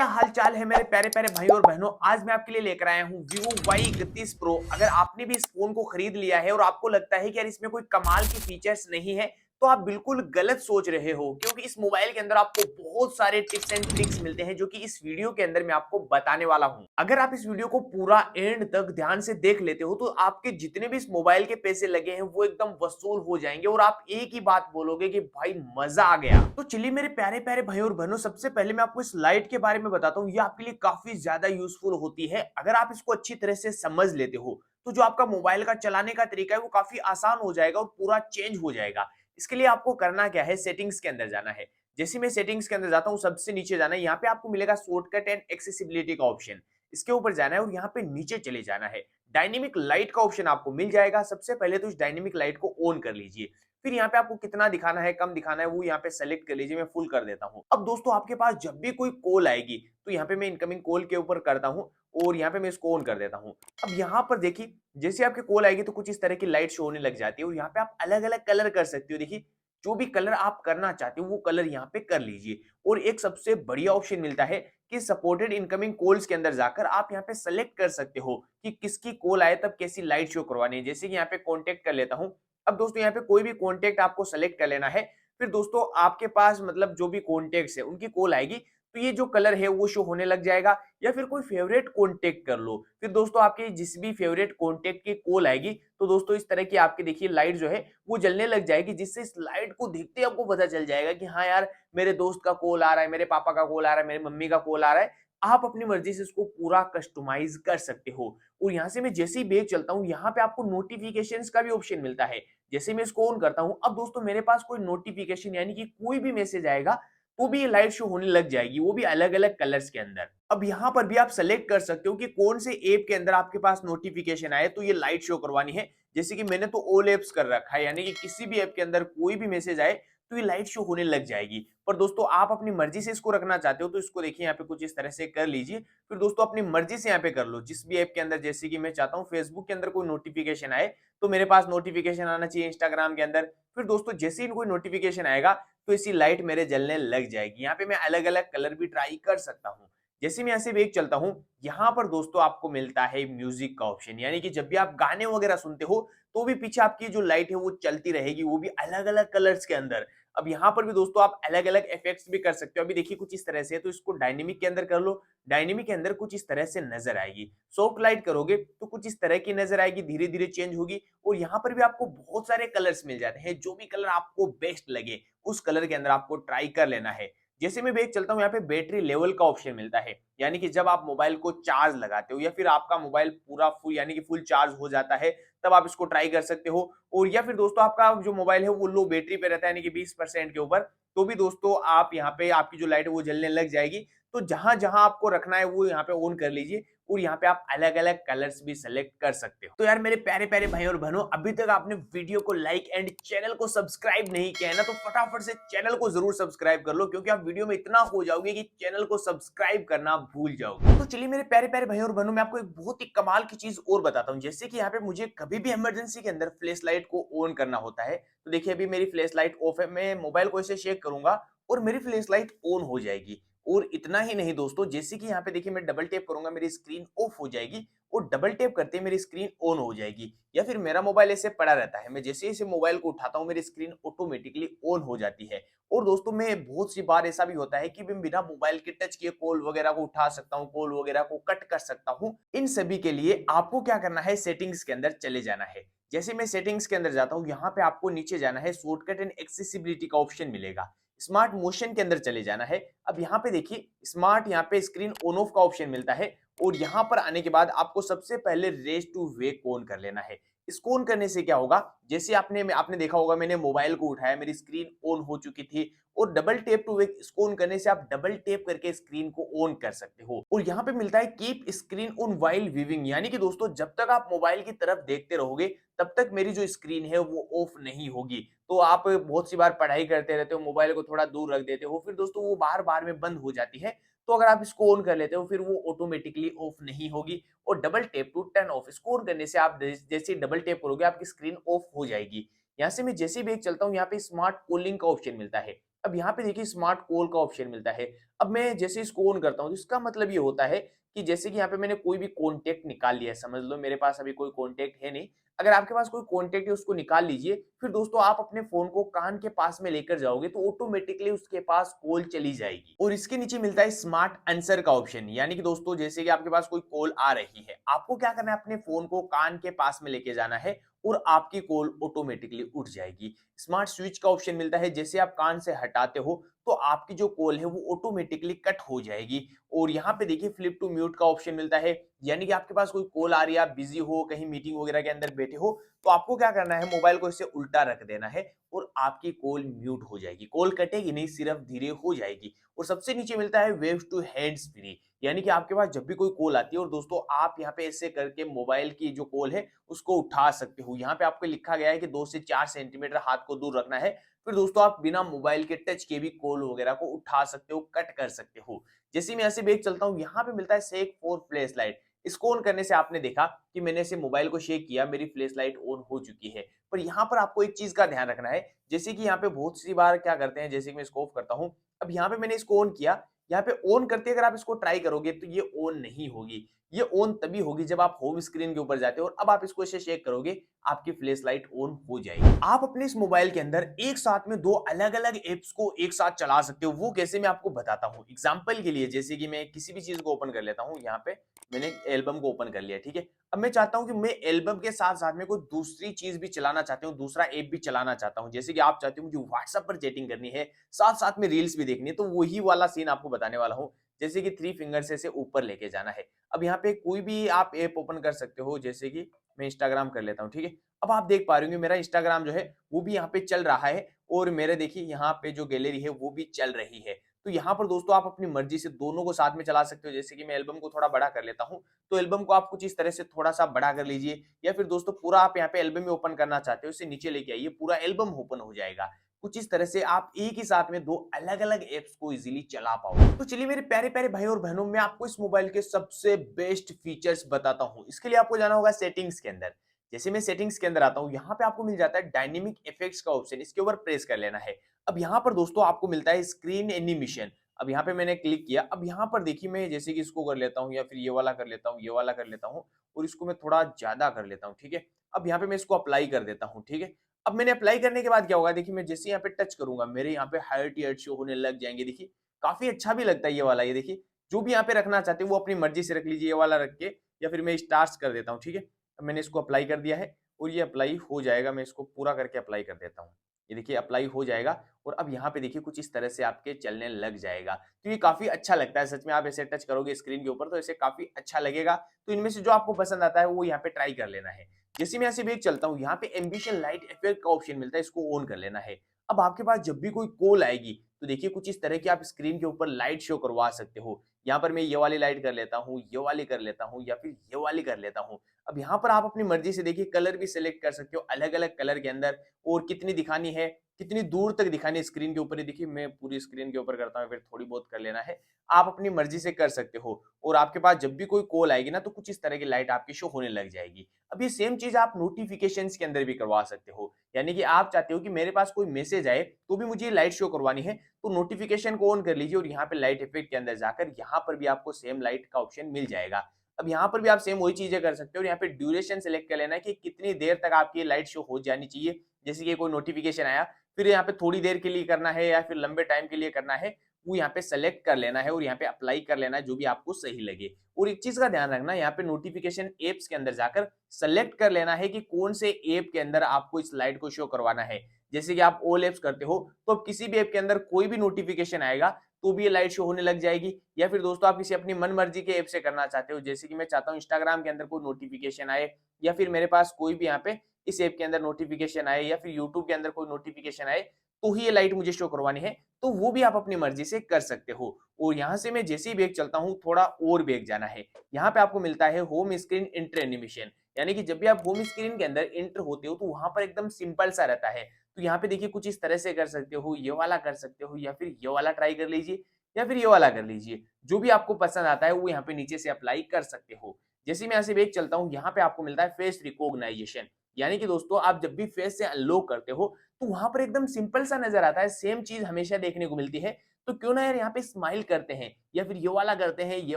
क्या हाल चाल है मेरे प्यारे प्यारे भाई और बहनों। आज मैं आपके लिए लेकर आया हूँ Vivo Y31 Pro। अगर आपने भी इस फोन को खरीद लिया है और आपको लगता है कि यार इसमें कोई कमाल की फीचर्स नहीं है, तो आप बिल्कुल गलत सोच रहे हो, क्योंकि इस मोबाइल के अंदर आपको बहुत सारे टिप्स एंड ट्रिक्स मिलते हैं जो कि इस वीडियो के अंदर मैं आपको बताने वाला हूँ। अगर आप इस वीडियो को पूरा एंड तक ध्यान से देख लेते हो तो आपके जितने भी इस मोबाइल के पैसे लगे हैं वो एकदम वसूल हो जाएंगे और आप एक ही बात बोलोगे कि भाई मजा आ गया। तो चलिए मेरे प्यारे प्यारे भाई और बहनों, सबसे पहले मैं आपको इस लाइट के बारे में बताता हूँ। ये आपके लिए काफी ज्यादा यूजफुल होती है। अगर आप इसको अच्छी तरह से समझ लेते हो तो जो आपका मोबाइल का चलाने का तरीका है वो काफी आसान हो जाएगा और पूरा चेंज हो जाएगा। इसके लिए आपको करना क्या है, सेटिंग्स के अंदर जाना है। जैसे मैं सेटिंग्स के अंदर जाता हूँ, सबसे नीचे जाना है। यहाँ पे आपको मिलेगा शॉर्टकट एंड एक्सेसिबिलिटी का ऑप्शन। इसके ऊपर जाना है और यहाँ पे नीचे चले जाना है। डायनेमिक लाइट का ऑप्शन आपको मिल जाएगा। सबसे पहले तो इस डायनेमिक लाइट को ऑन कर लीजिए। फिर यहाँ पे आपको कितना दिखाना है, कम दिखाना है, वो यहाँ पे सेलेक्ट कर लीजिए। मैं फुल कर देता हूँ। अब दोस्तों आपके पास जब भी कोई कॉल आएगी तो यहाँ पे मैं इनकमिंग कॉल के ऊपर करता हूँ और यहाँ पे मैं इसको ऑन कर देता हूँ। अब यहाँ पर देखिए, जैसे आपकी कॉल आएगी तो कुछ इस तरह की लाइट शो होने लग जाती है और यहाँ पे आप अलग अलग कलर कर सकते हो। देखिए, जो भी कलर आप करना चाहते हो वो कलर यहाँ पे कर लीजिए। और एक सबसे बढ़िया ऑप्शन मिलता है कि सपोर्टेड इनकमिंग कॉल्स के अंदर जाकर आप यहाँ पे सेलेक्ट कर सकते हो कि किसकी कॉल आए तब कैसी लाइट शो करवानी है। जैसे कि यहाँ पे कॉन्टेक्ट कर लेता हूँ। अब दोस्तों यहाँ पे कोई भी कॉन्टेक्ट आपको सेलेक्ट कर लेना है। फिर दोस्तों आपके पास मतलब जो भी कॉन्टेक्ट्स है उनकी कॉल आएगी तो ये जो कलर है वो शो होने लग जाएगा। या फिर कोई फेवरेट कॉन्टेक्ट कर लो। फिर दोस्तों आपके जिस भी फेवरेट कॉन्टेक्ट की कॉल आएगी तो दोस्तों इस तरह की आपकी देखिए लाइट जो है वो जलने लग जाएगी, जिससे इस लाइट को देखते ही आपको पता चल जाएगा कि हाँ यार, मेरे दोस्त का कॉल आ रहा है, मेरे पापा का कॉल आ रहा है, मेरी मम्मी का कॉल आ रहा है। आप अपनी मर्जी से इसको पूरा कस्टमाइज कर सकते हो। और यहाँ से मैं जैसे ही बैग चलता हूँ, यहाँ पे आपको नोटिफिकेशंस का भी ऑप्शन मिलता है। जैसे मैं इसको ऑन करता हूँ, अब दोस्तों मेरे पास कोई नोटिफिकेशन यानी कि कोई भी मैसेज आएगा तो भी ये लाइट शो होने लग जाएगी, वो भी अलग अलग कलर्स के अंदर। अब यहाँ पर भी आप सेलेक्ट कर सकते हो कि कौन से ऐप के अंदर आपके पास नोटिफिकेशन आए तो ये लाइट शो करवानी है। जैसे कि मैंने तो ऑल ऐप्स कर रखा है, यानी कि किसी भी ऐप के अंदर कोई भी मैसेज आए तो ये लाइट शो होने लग जाएगी। पर दोस्तों आप अपनी मर्जी से इसको रखना चाहते हो तो इसको देखिए यहाँ पे कुछ इस तरह से कर लीजिए। फिर दोस्तों अपनी मर्जी से यहाँ पे कर लो जिस भी ऐप के अंदर। जैसे कि मैं चाहता हूँ फेसबुक के अंदर कोई नोटिफिकेशन आए तो मेरे पास नोटिफिकेशन आना चाहिए इंस्टाग्राम के अंदर। फिर दोस्तों जैसे ही कोई नोटिफिकेशन आएगा तो इसी लाइट मेरे जलने लग जाएगी। यहाँ पे मैं अलग अलग कलर भी ट्राई कर सकता हूँ। जैसे मैं ऐसे बैग चलता हूँ, यहाँ पर दोस्तों आपको मिलता है म्यूजिक का ऑप्शन, यानी कि जब भी आप गाने वगैरह सुनते हो तो भी पीछे आपकी जो लाइट है वो चलती रहेगी, वो भी अलग अलग कलर्स के अंदर। अब यहाँ पर भी दोस्तों आप अलग अलग इफेक्ट्स भी कर सकते हो। अभी देखिए कुछ इस तरह से है, तो इसको डायनेमिक के अंदर कर लो। डायनेमिक के अंदर कुछ इस तरह से नजर आएगी। सॉफ्ट लाइट करोगे तो कुछ इस तरह की नजर आएगी, धीरे धीरे चेंज होगी। और यहाँ पर भी आपको बहुत सारे कलर्स मिल जाते हैं। जो भी कलर आपको बेस्ट लगे उस कलर के अंदर आपको ट्राई कर लेना है। जैसे मैं बैग चलता हूँ, यहाँ पे बैटरी लेवल का ऑप्शन मिलता है, यानी कि जब आप मोबाइल को चार्ज लगाते हो या फिर आपका मोबाइल पूरा फुल यानी कि फुल चार्ज हो जाता है तब आप इसको ट्राई कर सकते हो। और या फिर दोस्तों आपका जो मोबाइल है वो लो बैटरी पे रहता है, यानी कि 20% के ऊपर, तो भी दोस्तों आप यहाँ पे आपकी जो लाइट है वो जलने लग जाएगी। तो जहां जहां आपको रखना है वो यहाँ पे ऑन कर लीजिए और यहाँ पे आप अलग अलग कलर्स भी सेलेक्ट कर सकते हो। तो यार मेरे प्यारे प्यारे भाई और बहनों, अभी तक आपने वीडियो को लाइक एंड चैनल को सब्सक्राइब नहीं किया है ना, तो फटाफट से चैनल को जरूर सब्सक्राइब कर लो, क्योंकि आप वीडियो में इतना हो जाओगे कि चैनल को सब्सक्राइब करना भूल जाओगे। तो चलिए मेरे प्यारे प्यारे भाई और बहनों, मैं आपको एक बहुत ही कमाल की चीज और बताता हूँ। जैसे कि यहाँ पे मुझे कभी भी इमरजेंसी के अंदर फ्लैश लाइट को ऑन करना होता है, तो देखिए अभी मेरी फ्लैश लाइट ऑफ है। मैं मोबाइल को ऐसे शेक करूंगा और मेरी फ्लैश लाइट ऑन हो जाएगी। और इतना ही नहीं दोस्तों, जैसे कि यहाँ पे देखिए मैं डबल टैप करूंगा, मेरी स्क्रीन ऑफ हो जाएगी और डबल टैप करते ही मेरी स्क्रीन ऑन हो जाएगी। या फिर मेरा मोबाइल ऐसे पड़ा रहता है, मैं जैसे इसे मोबाइल को उठाता हूँ मेरी स्क्रीन ऑटोमेटिकली ऑन हो जाती है। और दोस्तों मैं बहुत सी बार ऐसा भी होता है कि मैं बिना मोबाइल के टच किए कॉल वगैरह को उठा सकता हूँ, कॉल वगैरह को कट कर सकता हूँ। इन सभी के लिए आपको क्या करना है, सेटिंग्स के अंदर चले जाना है। जैसे मैं सेटिंग्स के अंदर जाता हूँ, यहाँ पे आपको नीचे जाना है, शॉर्टकट एंड एक्सेसिबिलिटी का ऑप्शन मिलेगा। स्मार्ट मोशन के अंदर चले जाना है। अब यहाँ पे देखिए स्मार्ट, यहाँ पे स्क्रीन ऑन ऑफ का ऑप्शन मिलता है। और यहाँ पर आने के बाद आपको सबसे पहले रेज टू वेक ऑन कर लेना है। इसको ऑन करने से क्या होगा, जैसे आपने देखा होगा मैंने मोबाइल को उठाया, मेरी स्क्रीन ऑन हो चुकी थी और डबल टैप टू वेक इसको ऑन करने से आप डबल टैप करके स्क्रीन को ऑन कर सकते हो। और यहाँ पे मिलता है keep screen on while viewing, यानी कि दोस्तों जब तक आप मोबाइल की तरफ देखते रहोगे तब तक मेरी जो स्क्रीन है वो ऑफ नहीं होगी। तो आप बहुत सी बार पढ़ाई करते रहते हो, मोबाइल को थोड़ा दूर रख देते हो, फिर दोस्तों वो बार बार में बंद हो जाती है। तो अगर आप इसको ऑन कर लेते हो फिर वो ऑटोमेटिकली ऑफ नहीं होगी। और double tap to turn off, इसको ऑन करने से आप जैसे डबल टैप करोगे आपकी स्क्रीन ऑफ हो जाएगी। यहाँ से मैं जैसे भी एक चलता हूँ, यहाँ पे स्मार्ट कूलिंग का ऑप्शन मिलता है, अब यहाँ पे देखिए स्मार्ट कॉल का ऑप्शन मिलता है। अब मैं जैसे इसको ऑन करता हूँ, तो इसका मतलब ये होता है कि जैसे कि यहाँ पे मैंने कोई भी कॉन्टैक्ट निकाल लिया है, समझ लो मेरे पास अभी कोई कॉन्टैक्ट है नहीं। अगर आपके पास कोई कॉन्टैक्ट है उसको निकाल लीजिए, फिर दोस्तों आप अपने फ़ोन को कान के पास में लेकर जाओगे तो ऑटोमैटिकली उसके पास कॉल चली जाएगी। और इसके नीचे मिलता है स्मार्ट आंसर का ऑप्शन, यानी कि दोस्तों जैसे कि आपके पास कोई कॉल आ रही है, आपको क्या करना है, अपने फ़ोन को कान के पास में लेके जाना है और आपकी कॉल ऑटोमैटिकली उठ जाएगी। स्मार्ट स्विच का ऑप्शन मिलता है, जैसे आप कान से हटाते हो तो आपकी जो कॉल है वो ऑटोमेटिकली कट हो जाएगी। और यहाँ पे देखिए फ्लिप टू म्यूट का ऑप्शन मिलता है, यानी कि आपके पास कोई कॉल आ रही है, आप बिजी हो, कहीं मीटिंग वगैरह के अंदर बैठे हो, तो आपको क्या करना है, मोबाइल को इससे उल्टा रख देना है और आपकी कॉल म्यूट हो जाएगी। कॉल कटेगी नहीं, सिर्फ धीरे हो जाएगी। और सबसे नीचे मिलता है वेव्स टू हैंड्स फ्री, यानी कि आपके पास जब भी कोई कॉल आती है और दोस्तों आप यहाँ पे ऐसे करके मोबाइल की जो कॉल है उसको उठा सकते हो। यहाँ पे आपको लिखा गया है कि 2 से 4 सेंटीमीटर हाथ को दूर रखना है, फिर दोस्तों आप बिना मोबाइल के टच के भी कॉल वगैरह को उठा सकते हो, कट कर सकते हो। जैसे मैं ऐसे बैग चलता हूँ, यहाँ पे मिलता है शेक फॉर फ्लैश लाइट। इसको ऑन करने से आपने देखा कि मैंने ऐसे मोबाइल को शेक किया, मेरी फ्लैश लाइट ऑन हो चुकी है। पर यहाँ पर आपको एक चीज का ध्यान रखना है, जैसे कि यहाँ पे बहुत सी बार क्या करते हैं, जैसे कि मैं इसको ऑफ करता हूँ, अब यहाँ पे मैंने इसको ऑन किया, यहाँ पे ऑन करते अगर आप इसको ट्राई करोगे तो ये ऑन नहीं होगी। ये ऑन तभी होगी जब आप होम स्क्रीन के ऊपर जाते हो और अब आप इसको ऐसे शेक करोगे, आपकी फ्लैश लाइट ऑन हो जाएगी। आप अपने इस मोबाइल के अंदर एक साथ में दो अलग-अलग ऐप्स को एक साथ चला सकते हो, वो कैसे मैं आपको बताता हूँ। एग्जांपल के लिए जैसे कि मैं किसी भी चीज को ओपन कर लेता हूँ, यहाँ पे मैंने एल्बम को ओपन कर लिया, ठीक है। अब मैं चाहता हूँ कि मैं एल्बम के साथ-साथ में कोई दूसरी चीज भी चलाना चाहता हूँ, दूसरा ऐप भी चलाना चाहता हूँ। जैसे कि आप चाहते हो मुझे व्हाट्सएप पर चैटिंग करनी है, साथ-साथ में रील्स भी देखनी है, तो वही वाला सीन आपको बताने वाला हूँ। जैसे कि 3 फिंगर से इसे ऊपर लेके जाना है। अब यहाँ पे कोई भी आप ऐप ओपन कर सकते हो, जैसे कि मैं इंस्टाग्राम कर लेता हूँ, ठीक है। अब आप देख पा रहे होंगे मेरा इंस्टाग्राम जो है वो भी यहाँ पे चल रहा है और मेरे देखिए यहाँ पे जो गैलरी है वो भी चल रही है। तो यहाँ पर दोस्तों आप अपनी मर्जी से दोनों को साथ में चला सकते हो। जैसे कि मैं एल्बम को थोड़ा बड़ा कर लेता हूँ, तो एल्बम को आप कुछ इस तरह से थोड़ा-सा बड़ा कर लीजिए, या फिर दोस्तों पूरा आप यहाँ पे एल्बम ही ओपन करना चाहते हो, इसे नीचे लेके आइए, पूरा एल्बम ओपन हो जाएगा। कुछ इस तरह से आप एक ही साथ में 2 अलग-अलग ऐप्स को इज़िली चला पाओगे। तो चलिए मेरे प्यारे-प्यारे भाई और बहनों, मैं आपको इस मोबाइल के सबसे बेस्ट फीचर्स बताता हूँ। इसके लिए आपको जाना होगा सेटिंग्स के अंदर। जैसे मैं सेटिंग्स के अंदर आता हूँ, यहाँ पे आपको मिल जाता है डायनेमिक इफेक्ट्स का ऑप्शन, इसके ऊपर प्रेस कर लेना है। अब यहाँ पर दोस्तों आपको मिलता है स्क्रीन एनिमेशन। अब यहाँ पे मैंने क्लिक किया, अब यहाँ पर देखिए मैं जैसे कि इसको कर लेता हूँ या फिर ये वाला कर लेता हूँ, ये वाला कर लेता हूँ और इसको मैं थोड़ा ज़्यादा कर लेता हूँ, ठीक है? अब यहाँ पे मैं इसको अप्लाई कर देता हूँ, ठीक है? अब मैंने अप्लाई करने के बाद क्या होगा, देखिए मैं जैसे यहाँ पे टच करूँगा, मेरे यहाँ पे हाइट शो होने लग जाएँगे, देखिए। काफ़ी अच्छा भी लगता है ये वाला, ये देखिए। जो भी यहाँ पे रखना चाहते हो वो अपनी मर्ज़ी से रख लीजिए, ये वाला रख के, या फिर मैं स्टार्स कर देता हूँ, ठीक है? अब मैंने इसको अप्लाई कर दिया है और ये अप्लाई हो जाएगा, मैं इसको पूरा करके अप्लाई कर देता हूँ। ये देखिए अप्लाई हो जाएगा और अब यहाँ पे देखिए कुछ इस तरह से आपके चलने लग जाएगा। तो ये काफ़ी अच्छा लगता है, सच में आप ऐसे टच करोगे स्क्रीन के ऊपर तो ऐसे काफ़ी अच्छा लगेगा। तो इनमें से जो आपको पसंद आता है वो यहाँ पे ट्राई कर लेना है। जैसे मैं यहाँ से बैक चलता हूँ, यहाँ पे एम्बिशन लाइट इफेक्ट का ऑप्शन मिलता है, इसको ऑन कर लेना है। अब आपके पास जब भी कोई कॉल आएगी, तो देखिए कुछ इस तरह की आप स्क्रीन के ऊपर लाइट शो करवा सकते हो। यहाँ पर मैं ये वाली लाइट कर लेता हूँ, ये वाली कर लेता हूँ या फिर ये वाली कर लेता हूँ। अब यहाँ पर आप अपनी मर्ज़ी से देखिए कलर भी सिलेक्ट कर सकते हो अलग-अलग कलर के अंदर, और कितनी दिखानी है, कितनी दूर तक दिखानी है स्क्रीन के ऊपर। ये देखिए मैं पूरी स्क्रीन के ऊपर करता हूँ, फिर थोड़ी बहुत कर लेना है। आप अपनी मर्ज़ी से कर सकते हो और आपके पास जब भी कोई कॉल आएगी ना, तो कुछ इस तरह की लाइट आपकी शो होने लग जाएगी। अब ये सेम चीज़ आप नोटिफ़िकेशंस के अंदर भी करवा सकते हो। यानी कि आप चाहते हो कि मेरे पास कोई मैसेज आए, तो भी मुझे लाइट शो करवानी है, तो नोटिफ़िकेशन को ऑन कर लीजिए और यहाँ पे लाइट इफ़ेक्ट के अंदर जाकर यहाँ पर भी आपको सेम लाइट का ऑप्शन मिल जाएगा। अब यहाँ पर भी आप सेम वही चीज़ें कर सकते हो और यहाँ पे ड्यूरेशन सेलेक्ट कर लेना है कि कितनी देर तक आपकी लाइट शो हो जानी चाहिए। जैसे कि कोई नोटिफ़िकेशन आया, फिर यहाँ पे थोड़ी देर के लिए करना है या फिर लंबे टाइम के लिए करना है, वो यहाँ पे सेलेक्ट कर लेना है और यहाँ पे अप्लाई कर लेना है, जो भी आपको सही लगे। और एक चीज़ का ध्यान रखना, यहाँ पे नोटिफ़िकेशन ऐप्स के अंदर जाकर सेलेक्ट कर लेना है कि कौन से ऐप के अंदर आपको इस लाइट को शो करवाना है। जैसे कि आप ऑल ऐप्स करते हो, तो अब किसी भी ऐप के अंदर कोई भी नोटिफ़िकेशन आएगा, तो भी ये लाइट शो होने लग जाएगी। या फिर दोस्तों आप किसी अपनी मन मर्जी के ऐप से करना चाहते हो, जैसे कि मैं चाहता हूँ इंस्टाग्राम के अंदर कोई नोटिफ़िकेशन आए, या फिर मेरे पास कोई भी यहाँ पे इस ऐप के अंदर नोटिफ़िकेशन आए, या फिर यूट्यूब के अंदर कोई नोटिफ़िकेशन आए, तो ही ये लाइट मुझे शो करवानी है, तो वो भी आप अपनी मर्ज़ी से कर सकते हो। और यहाँ से मैं जैसे ही बैक चलता हूँ, थोड़ा और बैक जाना है। यहाँ पे आपको मिलता है होम स्क्रीन इंटर एनिमेशन, यानी कि जब भी आप होम स्क्रीन के अंदर एंटर होते हो, तो वहाँ पर एकदम सिंपल सा रहता है। तो यहाँ पे देखिए कुछ इस तरह से कर सकते हो, ये वाला कर सकते हो, या फिर ये वाला ट्राई कर लीजिए, या फिर ये वाला कर लीजिए। जो भी आपको पसंद आता है, वो यहाँ पे नीचे से अप्लाई कर सकते हो। जैसे ही मैं यहाँ से बैक चलता हूँ, यहाँ पे आपको मिलता है फेस रिकॉग्नाइजेशन, यानी कि दोस्तों आप जब भी फेस से अनलॉक करते हो तो वहां पर एकदम सिंपल सा नजर आता है, सेम चीज हमेशा देखने को मिलती है। तो क्यों ना यार यहाँ पे स्माइल करते हैं, या फिर ये वाला करते हैं, ये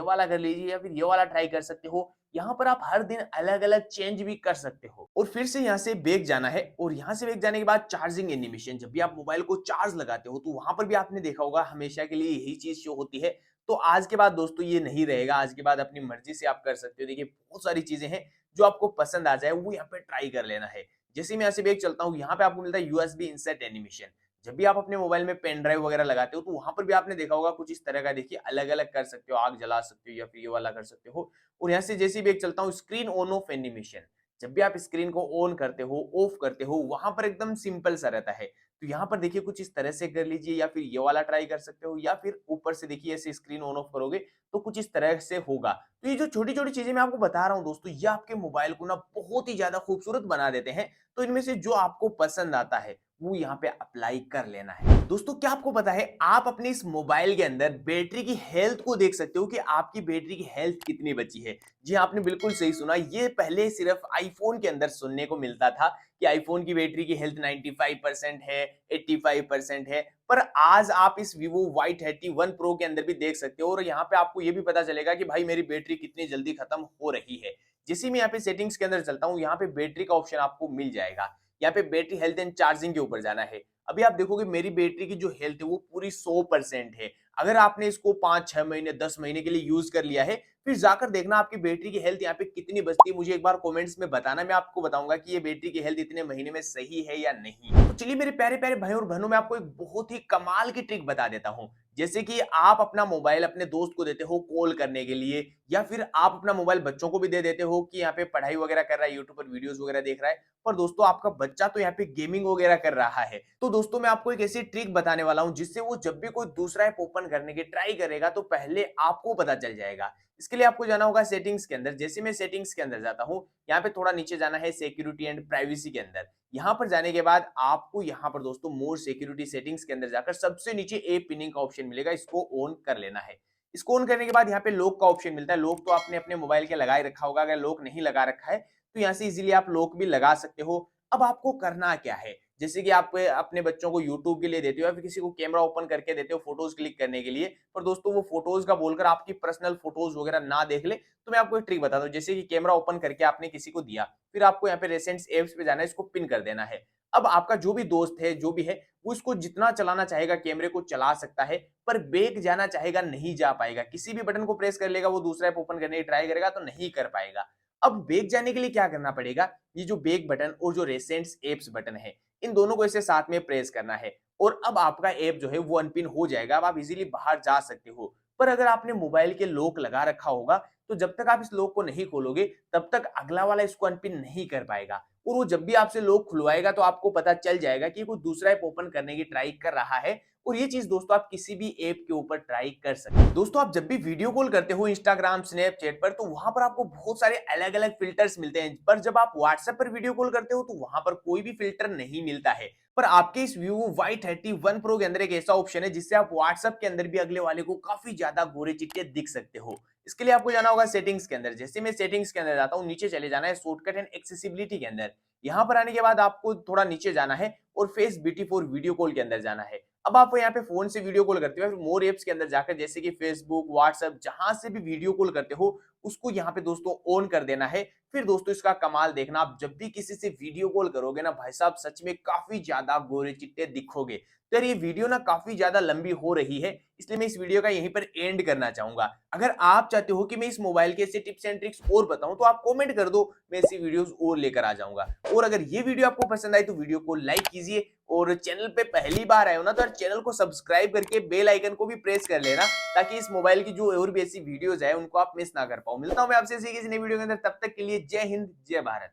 वाला कर लीजिए, या फिर ये वाला ट्राई कर सकते हो। यहाँ पर आप हर दिन अलग अलग चेंज भी कर सकते हो। और फिर से यहाँ से बैक जाना है, और यहाँ से बैक जाने के बाद चार्जिंग एनिमेशन, जब भी आप मोबाइल को चार्ज लगाते हो तो वहां पर भी आपने देखा होगा हमेशा के लिए यही चीज शो होती है। तो आज के बाद दोस्तों ये नहीं रहेगा, आज के बाद अपनी मर्जी से आप कर सकते हो। देखिए बहुत सारी चीजें हैं जो आपको पसंद आ जाए वो यहाँ पे ट्राई कर लेना है। जैसे मैं यहाँ से बैक चलता हूँ, यहाँ पे आपको मिलता है यूएसबी इंसर्ट एनिमेशन। जब भी आप अपने मोबाइल में पेन ड्राइव वगैरह लगाते हो तो वहां पर भी आपने देखा होगा कुछ इस तरह का। देखिए अलग अलग कर सकते हो, आग जला सकते हो या फिर ये वाला कर सकते हो। और यहाँ से जैसे भी एक चलता हूँ, स्क्रीन ऑन ऑफ एनिमेशन। जब भी आप स्क्रीन को ऑन करते हो ऑफ करते हो वहां पर एकदम सिंपल सा रहता है। तो यहाँ पर देखिए कुछ इस तरह से कर लीजिए, या फिर ये वाला ट्राई कर सकते हो, या फिर ऊपर से देखिए ऐसे स्क्रीन ऑन ऑफ करोगे तो कुछ इस तरह से होगा। तो ये जो छोटी छोटी चीजें मैं आपको बता रहा हूँ दोस्तों, ये आपके मोबाइल को ना बहुत ही ज्यादा खूबसूरत बना देते हैं। तो इनमें से जो आपको पसंद आता है वो यहाँ पे अप्लाई कर लेना है। दोस्तों क्या आपको पता है, आप अपने इस मोबाइल के अंदर बैटरी की हेल्थ को देख सकते हो कि आपकी बैटरी की हेल्थ कितनी बची है। जी हाँ, आपने बिल्कुल सही सुना। ये पहले सिर्फ आईफोन के अंदर सुनने को मिलता था कि आईफोन की बैटरी की हेल्थ 95% है, 85% है। पर आज आप इस Vivo Y31 Pro के अंदर भी देख सकते हो, और यहाँ पे आपको ये भी पता चलेगा कि भाई मेरी बैटरी कितनी जल्दी खत्म हो रही है। जैसे मैं यहाँ पे सेटिंग्स के अंदर चलता हूँ, यहाँ पे बैटरी का ऑप्शन आपको मिल जाएगा। यहाँ पे बैटरी हेल्थ एंड चार्जिंग के ऊपर जाना है। अभी आप देखोगे मेरी बैटरी की जो हेल्थ है वो पूरी 100% है। अगर आपने इसको 5-6 महीने 10 महीने के लिए यूज कर लिया है, फिर जाकर देखना आपकी बैटरी की हेल्थ यहाँ पे कितनी बचती है। मुझे एक बार कमेंट्स में बताना, मैं आपको बताऊंगा कि ये बैटरी की हेल्थ इतने महीने में सही है या नहीं। तो चलिए मेरे प्यारे प्यारे भाई और बहनों, मैं आपको एक बहुत ही कमाल की ट्रिक बता देता हूँ। जैसे कि आप अपना मोबाइल अपने दोस्त को देते हो कॉल करने के लिए, या फिर आप अपना मोबाइल बच्चों को भी दे देते हो कि यहाँ पे पढ़ाई वगैरह कर रहा है, यूट्यूब पर वीडियोस वगैरह देख रहा है, पर दोस्तों आपका बच्चा तो यहाँ पे गेमिंग वगैरह कर रहा है। तो दोस्तों मैं आपको एक ऐसी ट्रिक बताने वाला हूँ जिससे वो जब भी कोई दूसरा ऐप ओपन करने की ट्राई करेगा तो पहले आपको पता चल जाएगा। इसके लिए आपको जाना होगा सेटिंग्स के अंदर। जैसे मैं सेटिंग्स के अंदर जाता हूँ, यहाँ पे थोड़ा नीचे जाना है सिक्योरिटी एंड प्राइवेसी के अंदर। यहाँ पर जाने के बाद आपको यहाँ पर दोस्तों मोर सिक्योरिटी सेटिंग्स के अंदर जाकर सबसे नीचे ऐप पिनिंग का ऑप्शन मिलेगा, इसको ऑन कर लेना है। इसको ऑन करने के बाद यहाँ पे लॉक का ऑप्शन मिलता है। लॉक तो आपने अपने मोबाइल के लगाए रखा होगा, अगर लॉक नहीं लगा रखा है तो यहाँ से इजीली आप लॉक भी लगा सकते हो। अब आपको करना क्या है, जैसे कि आप अपने बच्चों को यूट्यूब के लिए देते हो या फिर किसी को कैमरा ओपन करके देते हो फोटोज क्लिक करने के लिए, पर दोस्तों वो फोटोज का बोलकर आपकी पर्सनल फोटोज वगैरह ना देख ले, तो मैं आपको एक ट्रिक बताता हूँ। जैसे कि कैमरा ओपन करके आपने किसी को दिया, फिर आपको यहाँ पे रेसेंट्स एप्स पे जाना है, इसको पिन कर देना है। अब आपका जो भी दोस्त है जो भी है वो इसको जितना चलाना चाहेगा कैमरे को चला सकता है, पर बैक जाना चाहेगा नहीं जा पाएगा। किसी भी बटन को प्रेस कर लेगा, वो दूसरा ऐप ओपन करने की ट्राई करेगा तो नहीं कर पाएगा। अब बैक जाने के लिए क्या करना पड़ेगा, ये जो बैक बटन और जो रेसेंट्स एप्स बटन है, इन दोनों को ऐसे साथ में प्रेस करना है, और अब आपका ऐप जो है वो अनपिन हो जाएगा। अब आप इजीली बाहर जा सकते हो। पर अगर आपने मोबाइल के लॉक लगा रखा होगा तो जब तक आप इस लॉक को नहीं खोलोगे तब तक अगला वाला इसको अनपिन नहीं कर पाएगा, और वो जब भी आपसे लॉक खुलवाएगा तो आपको पता चल जाएगा कि कोई दूसरा ऐप ओपन करने की ट्राई कर रहा है। और ये चीज दोस्तों आप किसी भी ऐप के ऊपर ट्राई कर सकते हैं। दोस्तों आप जब भी वीडियो कॉल करते हो इंस्टाग्राम स्नैपचैट पर, तो वहां पर आपको बहुत सारे अलग अलग फिल्टर्स मिलते हैं, पर जब आप व्हाट्सएप पर वीडियो कॉल करते हो तो वहां पर कोई भी फिल्टर नहीं मिलता है। पर आपके इस Vivo Y31 Pro के अंदर एक ऐसा ऑप्शन है जिससे आप व्हाट्सएप के अंदर भी अगले वाले को काफी ज्यादा गोरे चिट्टे दिख सकते हो। इसके लिए आपको जाना होगा सेटिंग्स के अंदर। जैसे मैं सेटिंग्स के अंदर जाता हूँ, नीचे चले जाना है शॉर्टकट एंड एक्सेसिबिलिटी के अंदर। यहाँ पर आने के बाद आपको थोड़ा नीचे जाना है और face BT for video call के अंदर जाना है। अब आप यहाँ पे फोन से वीडियो कॉल करते हो, फिर मोर एप्स के अंदर जाकर जैसे कि फेसबुक व्हाट्सएप जहां से भी वीडियो कॉल करते हो उसको यहाँ पे दोस्तों ऑन कर देना है। फिर दोस्तों इसका कमाल देखना, आप जब भी किसी से वीडियो कॉल करोगे ना भाई साहब, सच में काफी ज्यादा गोरे चिट्टे दिखोगे। तो यार ये वीडियो ना काफी ज्यादा लंबी हो रही है, इसलिए मैं इस वीडियो का यहीं पर एंड करना चाहूंगा। अगर आप चाहते हो कि मैं इस मोबाइल के ऐसे टिप्स एंड ट्रिक्स और बताऊं तो आप कमेंट कर दो, मैं ऐसी वीडियोस और लेकर आ जाऊंगा। और अगर ये वीडियो आपको पसंद आई तो वीडियो को लाइक कीजिए, और चैनल पे पहली बार आए हो ना तो चैनल को सब्सक्राइब करके बेल आइकन को भी प्रेस कर लेना, ताकि इस मोबाइल की जो और भी ऐसी वीडियोस है उनको आप मिस ना कर पाओ। मिलता हूं मैं आपसे किसी नई वीडियो के अंदर, तब तक के लिए जय हिंद जय भारत।